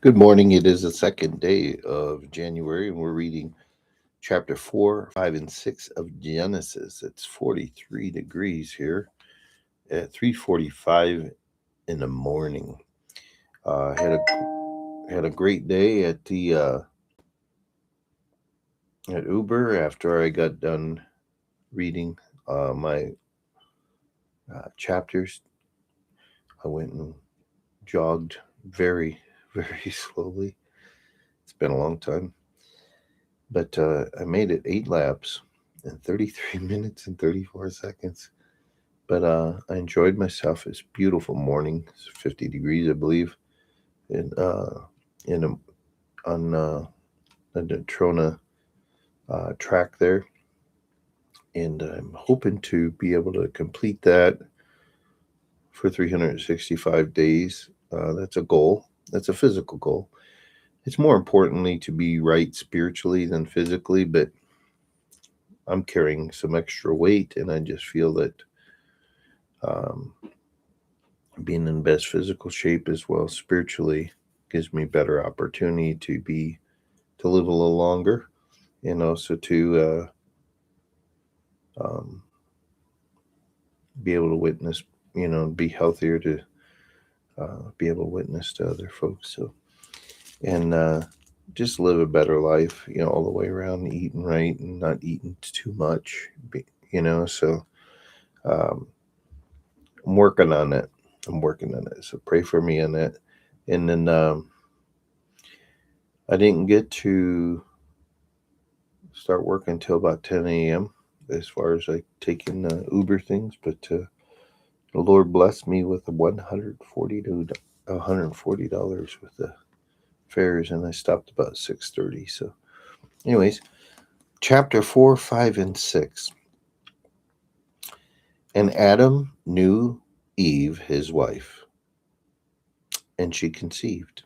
Good morning. It is the second day of January, and we're reading chapter 4, 5, and 6 of Genesis. It's 43 degrees here at 3:45 in the morning. Had a great day at Uber after I got done reading my chapters. I went and jogged very, very slowly. It's been a long time. But I made it 8 laps in 33 minutes and 34 seconds. But I enjoyed myself. It's a beautiful morning. It's 50 degrees, I believe, in in on the Natrona track there, and I'm hoping to be able to complete that for 365 days. That's a goal. That's a physical goal. It's more importantly to be right spiritually than physically, but I'm carrying some extra weight, and I just feel that um, being in best physical shape as well spiritually gives me better opportunity to live a little longer, and also to be able to witness, be healthier to be able to witness to other folks. So and just live a better life, all the way around, eating right and not eating too much, So um, I'm working on it. I'm working on it. So pray for me on that. And then I didn't get to start working until about 10 a.m. as far as like taking Uber things, but the Lord blessed me with $140 with the fares, and I stopped about 6:30. So, anyways, chapter 4, 5, and 6. And Adam knew Eve, his wife, and she conceived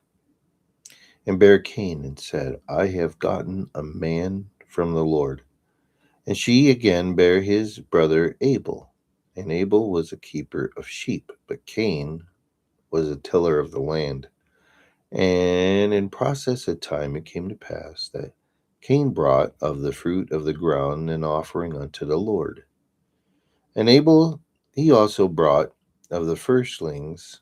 and bare Cain and said, I have gotten a man from the Lord. And she again bare his brother Abel. And Abel was a keeper of sheep, but Cain was a tiller of the land. And in process of time it came to pass that Cain brought of the fruit of the ground an offering unto the Lord. And Abel he also brought of the firstlings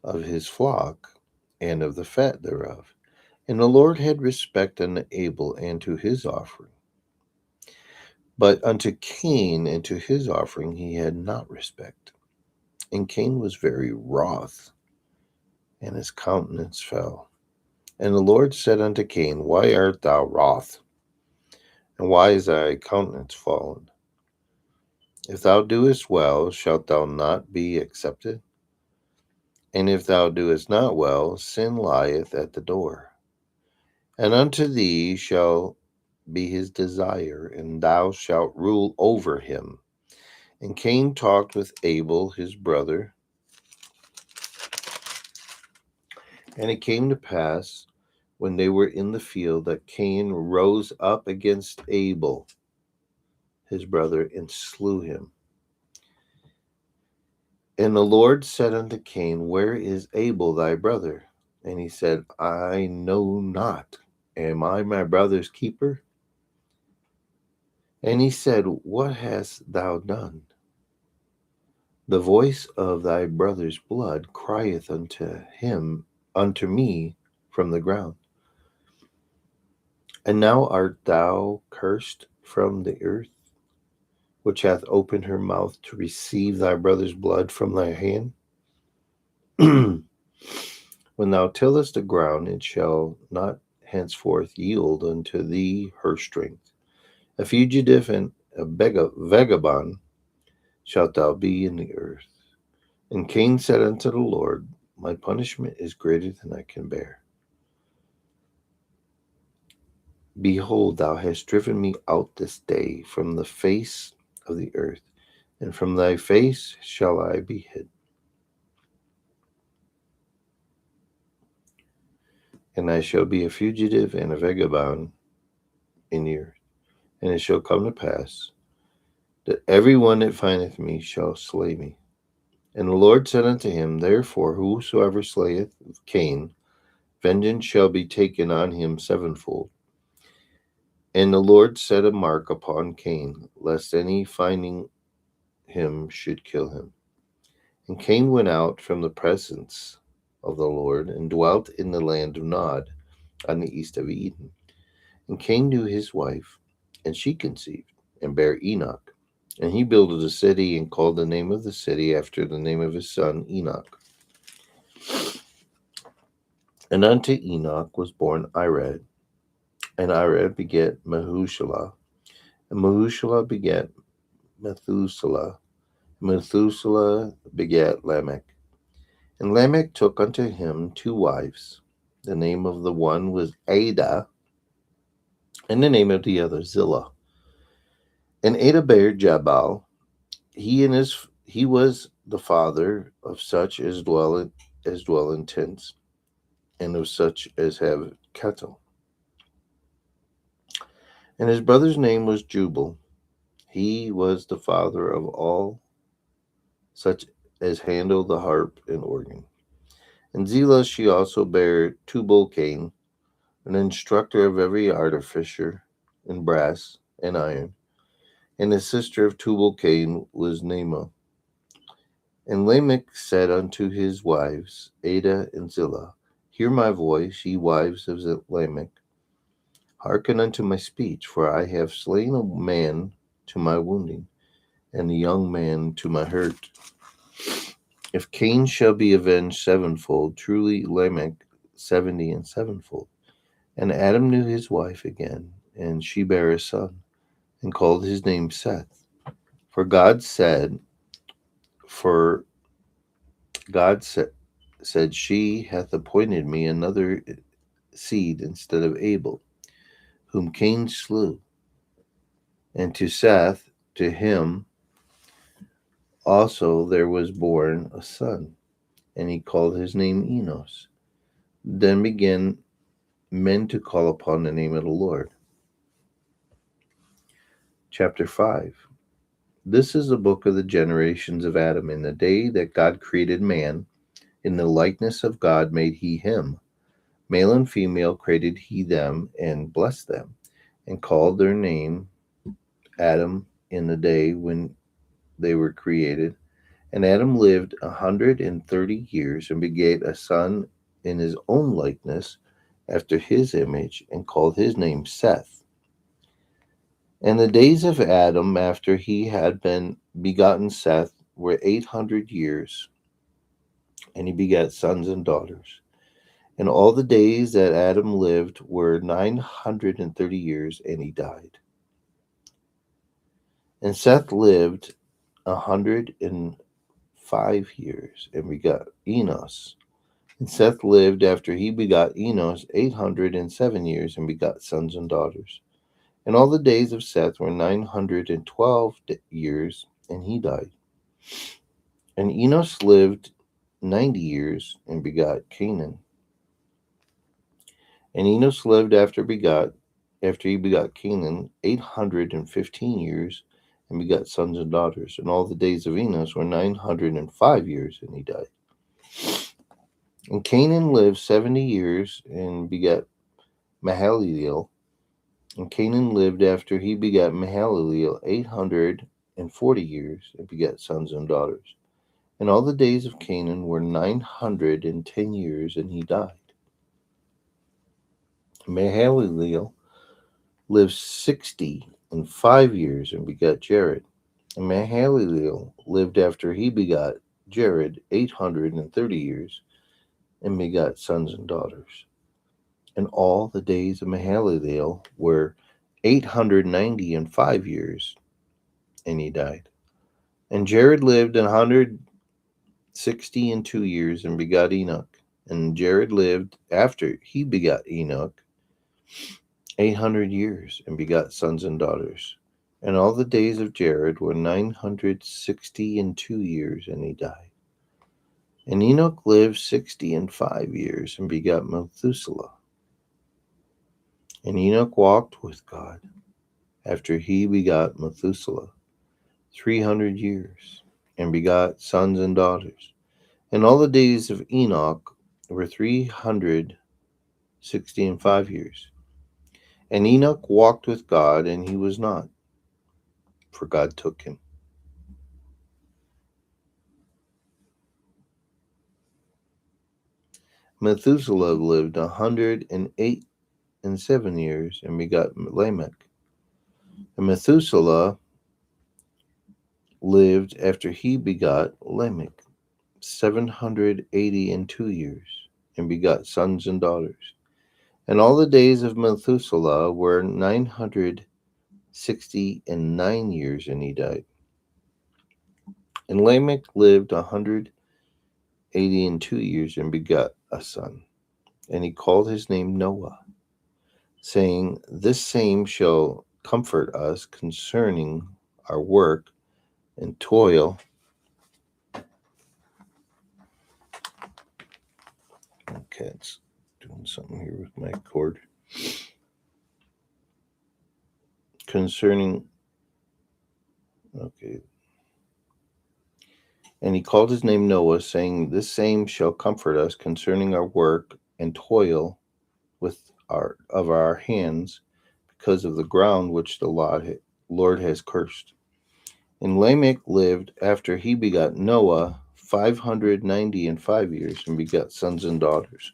of his flock and of the fat thereof. And the Lord had respect unto Abel and to his offering. But unto Cain and to his offering he had not respect. And Cain was very wroth, and his countenance fell. And the Lord said unto Cain, Why art thou wroth? And why is thy countenance fallen? If thou doest well, shalt thou not be accepted? And if thou doest not well, sin lieth at the door. And unto thee shall be his desire, and thou shalt rule over him. And Cain talked with Abel his brother. And it came to pass, when they were in the field, that Cain rose up against Abel his brother, and slew him. And the Lord said unto Cain, Where is Abel thy brother? And he said, I know not. Am I my brother's keeper? And he said, What hast thou done? The voice of thy brother's blood crieth unto me from the ground. And now art thou cursed from the earth, which hath opened her mouth to receive thy brother's blood from thy hand? When thou tillest the ground, it shall not henceforth yield unto thee her strength. A fugitive and a vagabond shalt thou be in the earth. And Cain said unto the Lord, My punishment is greater than I can bear. Behold, thou hast driven me out this day from the face of the earth, and from thy face shall I be hid. And I shall be a fugitive and a vagabond in the earth. And it shall come to pass that every one that findeth me shall slay me. And the Lord said unto him, Therefore, whosoever slayeth Cain, Vengeance shall be taken on him sevenfold. And the Lord set a mark upon Cain, lest any finding him should kill him. And Cain went out from the presence of the Lord and dwelt in the land of Nod on the east of Eden. And Cain knew his wife, and she conceived and bare Enoch. And he builded a city and called the name of the city after the name of his son Enoch. And unto Enoch was born Irad, and Irad begat Mahushalah, and Mahushalah begat Methuselah. Methuselah begat Lamech. And Lamech took unto him two wives. The name of the one was Ada, and the name of the other Zillah. And Ada bare Jabal. He was the father of such as dwell in tents, and of such as have cattle. And his brother's name was Jubal. He was the father of all such as handle the harp and organ. And Zillah she also bare Tubal Cain, an instructor of every artificer in brass and iron. And the sister of Tubal Cain was Naamah. And Lamech said unto his wives, Ada and Zillah, Hear my voice, ye wives of Lamech. Hearken unto my speech, for I have slain a man to my wounding, and a young man to my hurt. If Cain shall be avenged sevenfold, truly Lamech 70 and sevenfold. And Adam knew his wife again, and she bare a son, and called his name Seth. For God said, for God said, She hath appointed me another seed instead of Abel, whom Cain slew. And to Seth, to him also there was born a son, and he called his name Enos. Then began men to call upon the name of the Lord. Chapter 5. This is the book of the generations of Adam. In the day that God created man, in the likeness of God made he him. Male and female created he them, and blessed them, and called their name Adam in the day when they were created. And Adam lived 130 years, and begat a son in his own likeness, after his image, and called his name Seth. And the days of Adam after he had been begotten Seth were 800 years, and he begat sons and daughters. And all the days that Adam lived were 930 years, and he died. And Seth lived 105 years, and begot Enos. And Seth lived after he begot Enos 807 years, and begot sons and daughters. And all the days of Seth were 912 years, and he died. And Enos lived 90 years, and begot Canaan. And Enos lived after he begot Canaan 815 years, and begot sons and daughters. And all the days of Enos were 905 years, and he died. And Canaan lived 70 years, and begat Mahalaleel. And Canaan lived after he begat Mahalaleel 840 years, and begat sons and daughters. And all the days of Canaan were 910 years, and he died. Mahalaleel lived 65 years, and begat Jared. And Mahalaleel lived after he begot Jared 830 years, and begot sons and daughters. And all the days of Mahalaleel were 895 years, and he died. And Jared lived 162 years, and begot Enoch. And Jared lived after he begot Enoch 800 years, and begot sons and daughters. And all the days of Jared were 962 years, and he died. And Enoch lived 65 years, and begot Methuselah. And Enoch walked with God after he begot Methuselah 300 years, and begot sons and daughters. And all the days of Enoch were 300 60 and 5 years. And Enoch walked with God, and he was not, for God took him. Methuselah lived 108 and 7 years and begot Lamech. And Methuselah lived after he begot Lamech 780 and 2 years and begot sons and daughters. And all the days of Methuselah were 969 years, and he died. And Lamech lived 180 and 2 years and begot a son. And he called his name Noah, saying, This same shall comfort us concerning our work and toil. Okay, it's doing something here with my cord. Okay. And he called his name Noah, saying, This same shall comfort us concerning our work and toil of our hands, because of the ground which the Lord has cursed. And Lamech lived after he begot Noah 595 years and begot sons and daughters.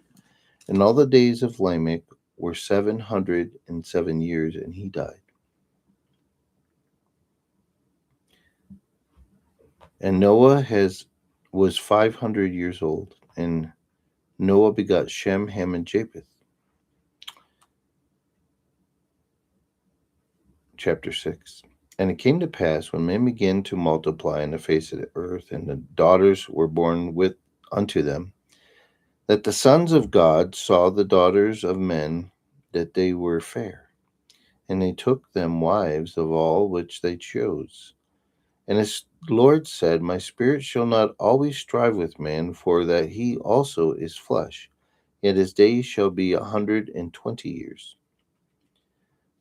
And all the days of Lamech were 707 years, and he died. And Noah was 500 years old, and Noah begot Shem, Ham, and Japheth. Chapter 6. And it came to pass, when men began to multiply in the face of the earth, and the daughters were born unto them, that the sons of God saw the daughters of men, that they were fair, and they took them wives of all which they chose. And his Lord said, My spirit shall not always strive with man, for that he also is flesh, yet his days shall be 120 years.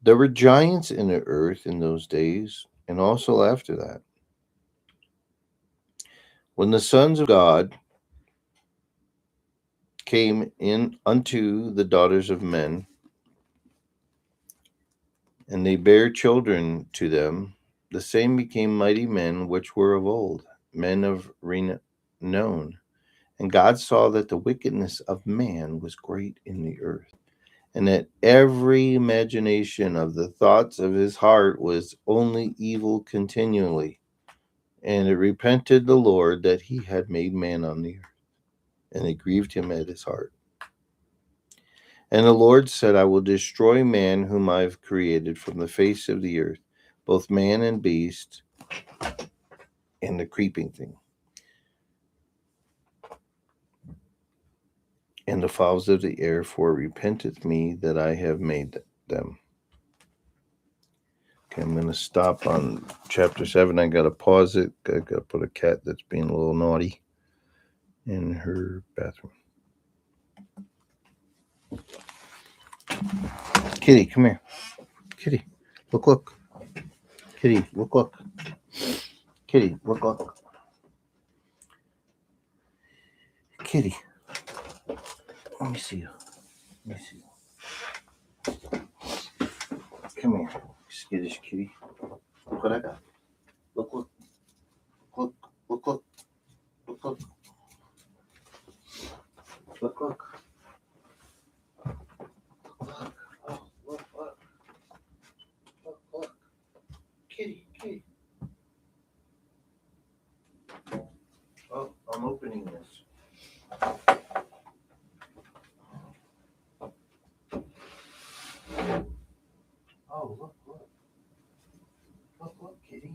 There were giants in the earth in those days, and also after that, when the sons of God came in unto the daughters of men, and they bare children to them, the same became mighty men which were of old, men of renown. And God saw that the wickedness of man was great in the earth, and that every imagination of the thoughts of his heart was only evil continually. And it repented the Lord that he had made man on the earth, and it grieved him at his heart. And the Lord said, I will destroy man whom I have created from the face of the earth, both man and beast, and the creeping thing, and the fowls of the air, for it repenteth me that I have made them. Okay, I'm going to stop on chapter 7. I got to pause it. I got to put a cat that's being a little naughty in her bathroom. Kitty, come here. Kitty, look. Kitty, look. Kitty, look. Kitty, let me see you. Come here, skittish kitty. Look what I got. Look. Look. Look. Oh, look. Kitty. Oh, I'm opening this. Oh, look, kitty.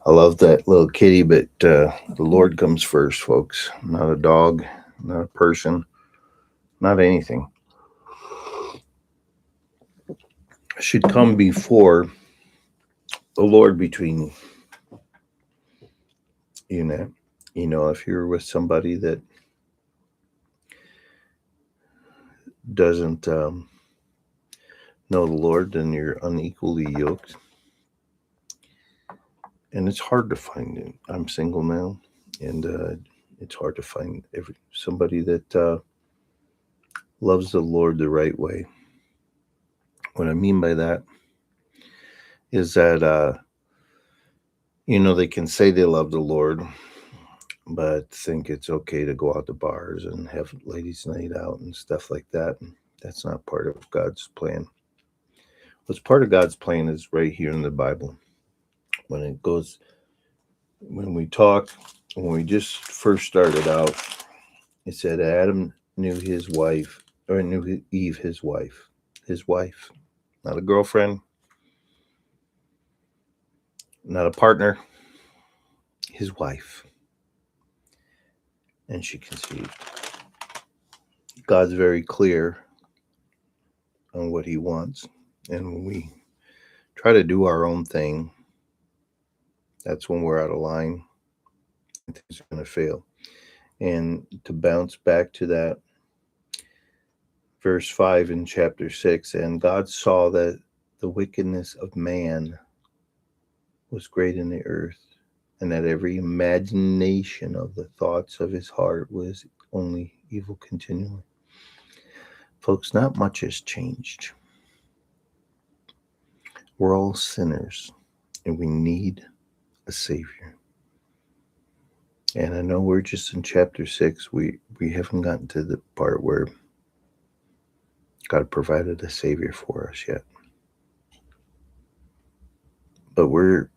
I love that little kitty, but the Lord comes first, folks. Not a dog, not a person, not anything. Should come before the Lord between you and that. You know, if you're with somebody that doesn't know the Lord, then you're unequally yoked. And it's hard to find it. I'm single now, and it's hard to find somebody that loves the Lord the right way. What I mean by that is that they can say they love the Lord, but think it's okay to go out to bars and have ladies' night out and stuff like that. And that's not part of God's plan. What's part of God's plan is right here in the Bible. When we talk, when we just first started out, it said Adam knew his wife, or knew Eve his wife, not a girlfriend, not a partner, his wife. And she conceived. God's very clear on what he wants. And when we try to do our own thing, that's when we're out of line and things are going to fail. And to bounce back to that, verse 5 in chapter 6, and God saw that the wickedness of man was great in the earth, and that every imagination of the thoughts of his heart was only evil continually. Folks, not much has changed. We're all sinners, and we need a Savior. And I know we're just in chapter 6. We haven't gotten to the part where God provided a Savior for us yet. But we're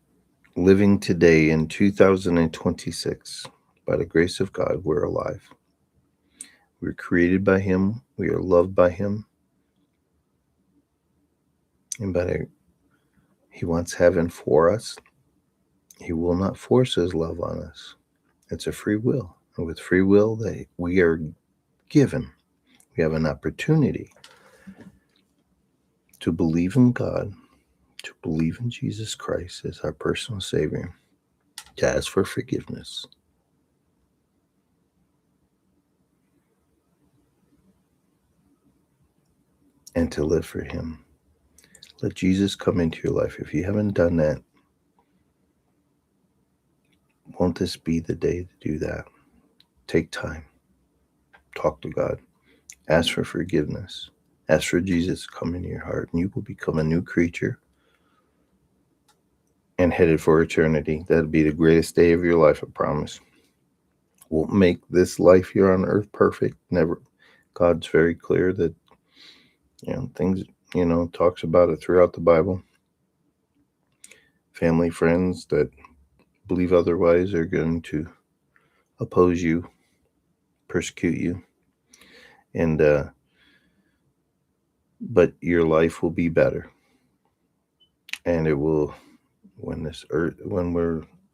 living today in 2026. By the grace of God, we're alive. We're created by him. We are loved by him. And he wants heaven for us. He will not force his love on us. It's a free will. And with free will, we are given. We have an opportunity to believe in God, to believe in Jesus Christ as our personal Savior, to ask for forgiveness. And to live for him. Let Jesus come into your life. If you haven't done that, won't this be the day to do that? Take time. Talk to God. Ask for forgiveness. Ask for Jesus to come into your heart, and you will become a new creature and headed for eternity. That'll be the greatest day of your life, I promise. Won't make this life here on earth perfect. Never. God's very clear that, things, talks about it throughout the Bible. Family, friends that believe otherwise are going to oppose you, persecute you, and but your life will be better, and it will, when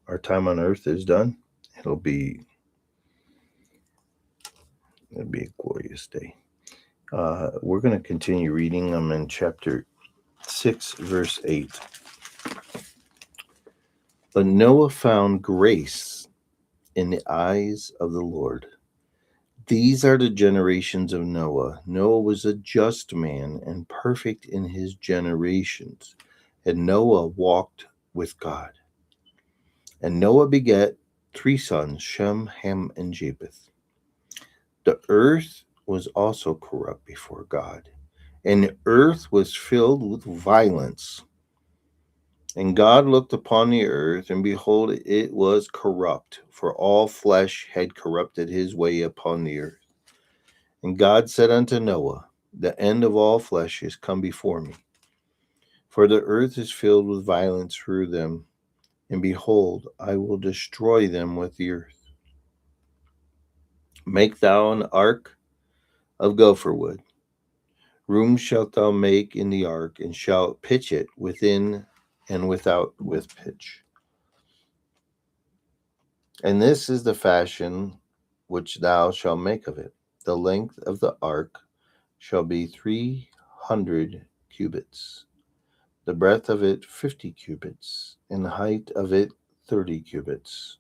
our time on earth is done, it'll be a glorious day. We're going to continue reading. I'm in chapter 6, verse 8. But Noah found grace in the eyes of the Lord. These are the generations of Noah. Noah was a just man and perfect in his generations. And Noah walked with God. And Noah begat 3 sons, Shem, Ham, and Japheth. The earth was also corrupt before God, and the earth was filled with violence. And God looked upon the earth, and behold, it was corrupt, for all flesh had corrupted his way upon the earth. And God said unto Noah, the end of all flesh is come before me, for the earth is filled with violence through them, and behold, I will destroy them with the earth. Make thou an ark of gopher wood. Room shalt thou make in the ark, and shalt pitch it within and without with pitch. And this is the fashion which thou shalt make of it. The length of the ark shall be 300 cubits, the breadth of it 50 cubits, and the height of it 30 cubits.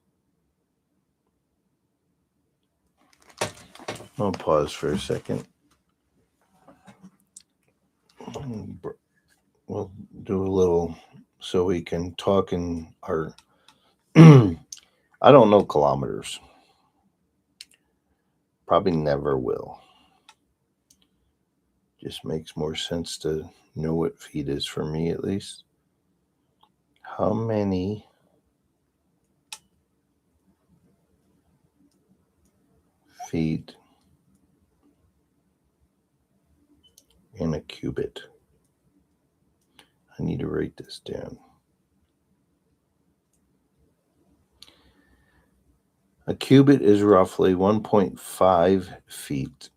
I'll pause for a second. We'll do a little so we can talk in our. I don't know kilometers. Probably never will. Just makes more sense to know what feet is for me, at least. How many feet in a cubit? I need to write this down. A cubit is roughly 1.5 feet,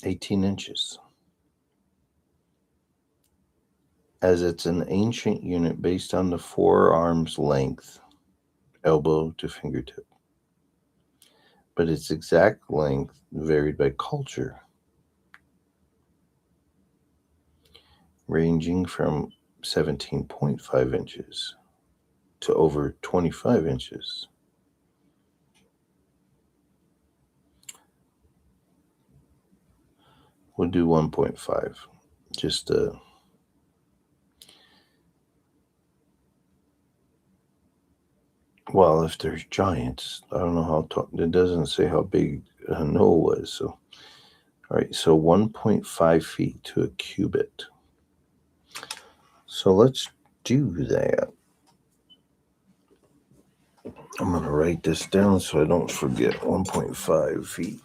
18 inches, as it's an ancient unit based on the forearm's length, elbow to fingertip. But its exact length varied by culture, ranging from 17.5 inches to over 25 inches. We'll do 1.5. Just well, if there's giants, I don't know how tall. It doesn't say how big Noah was. So, all right, so 1.5 feet to a cubit. So let's do that. I'm going to write this down so I don't forget. 1.5 feet.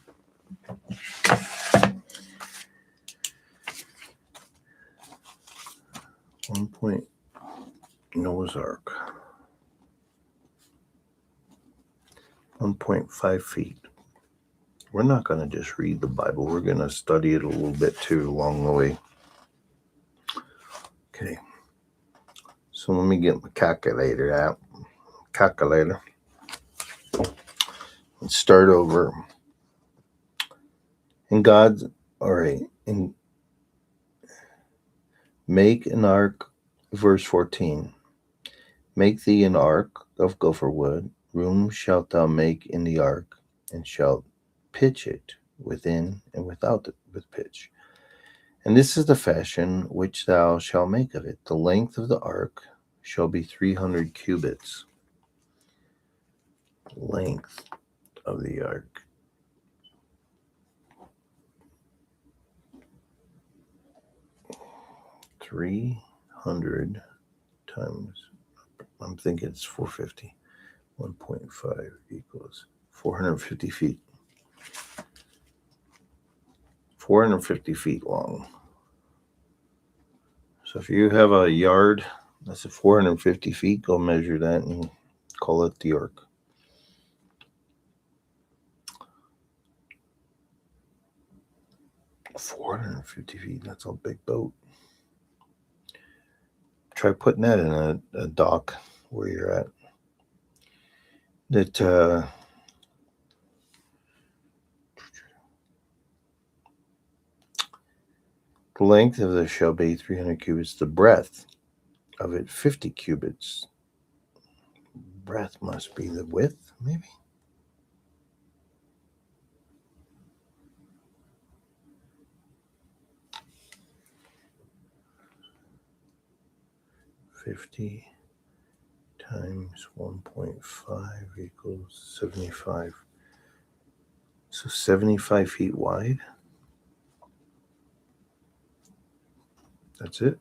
Noah's Ark. 1.5 feet. We're not going to just read the Bible. We're going to study it a little bit too along the way. Okay. So let me get my calculator out. Calculator. Let's start over. And God's, all right. And make an ark, verse 14. Make thee an ark of gopher wood. Room shalt thou make in the ark, and shalt pitch it within and without it with pitch. And this is the fashion which thou shalt make of it. The length of the ark shall be 300 cubits. Length of the ark. $300 times, I'm thinking it's 450. 1.5 equals 450 feet. 450 feet long. So if you have a yard that's at 450 feet, go measure that and call it the ark. $450, that's a big boat. Try putting that in a dock where you're at. That the length of the shall be 300 cubits, the breadth of it 50 cubits. Breadth must be the width, maybe. $50 times 1.5 equals 75. So 75 feet wide. That's it.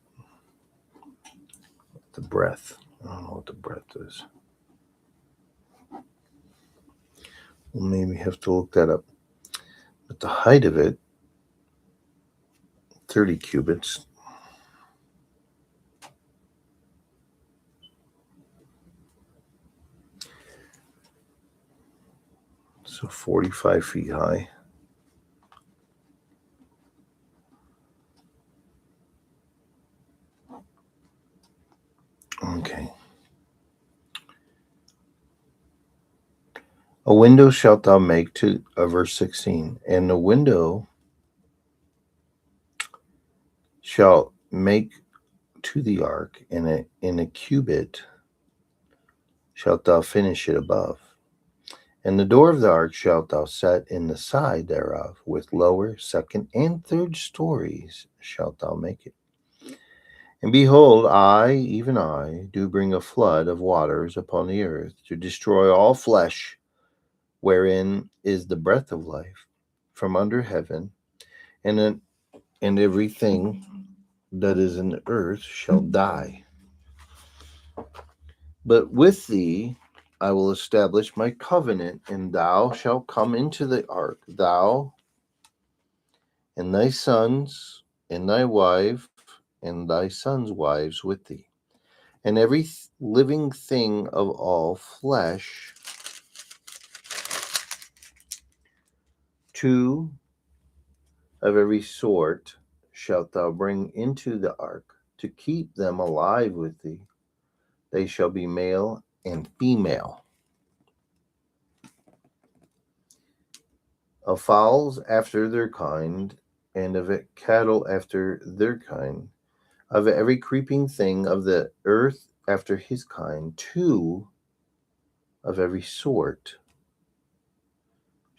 The breadth. I don't know what the breadth is. We'll maybe have to look that up. But the height of it, 30 cubits. So 45 feet high. Okay. A window shalt thou make to verse 16, and the window shalt make to the ark, and in a cubit shalt thou finish it above. And the door of the ark shalt thou set in the side thereof, with lower, second, and third stories shalt thou make it. And behold, I, even I, do bring a flood of waters upon the earth, to destroy all flesh, wherein is the breath of life, from under heaven, and everything that is in the earth shall die. But with thee I will establish my covenant, and thou shalt come into the ark, thou and thy sons, and thy wife, and thy sons' wives with thee, and every living thing of all flesh, two of every sort shalt thou bring into the ark, to keep them alive with thee. They shall be male and female. Of fowls after their kind, and of cattle after their kind, of every creeping thing of the earth after his kind, two of every sort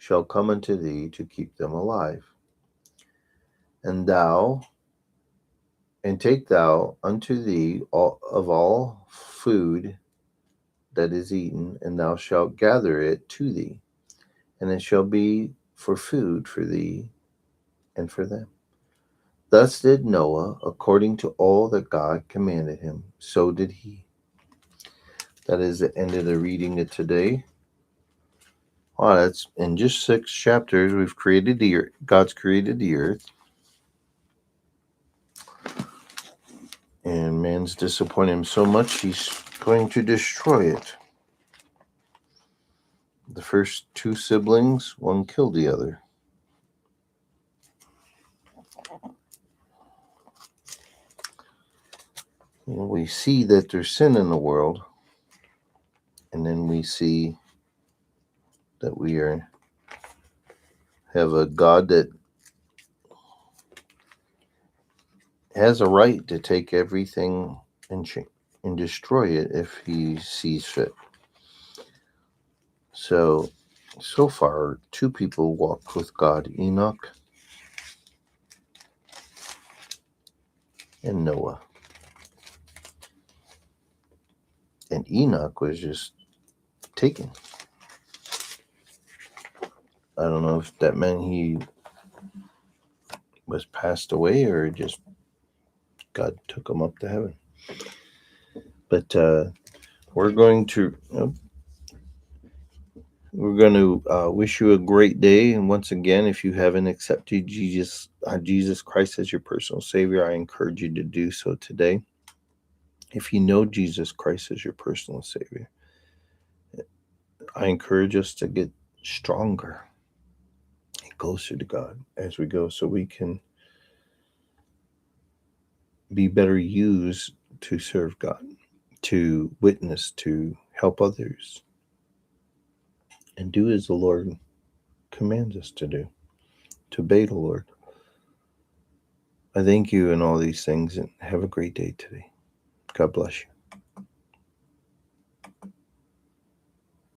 shall come unto thee, to keep them alive. And take thou unto thee of all food that is eaten, and thou shalt gather it to thee, and it shall be for food for thee and for them. Thus did Noah, according to all that God commanded him, so did he. That is the end of the reading of today. Wow, that's in just 6 chapters. We've created the earth. God's created the earth, and man's disappointed him so much he's going to destroy it. The first 2 siblings, one killed the other. We see that there's sin in the world, and then we see that we have a God that has a right to take everything and destroy it if he sees fit. So far, 2 people walked with God, Enoch and Noah. And Enoch was just taken. I don't know if that meant he was passed away or just God took him up to heaven. But we're going to wish you a great day. And once again, if you haven't accepted Jesus Christ as your personal Savior, I encourage you to do so today. If you know Jesus Christ as your personal Savior, I encourage us to get stronger and closer to God as we go, so we can be better used to serve God, to witness, to help others, and do as the Lord commands us to do, to obey the Lord. I thank you in all these things, and have a great day today. God bless you.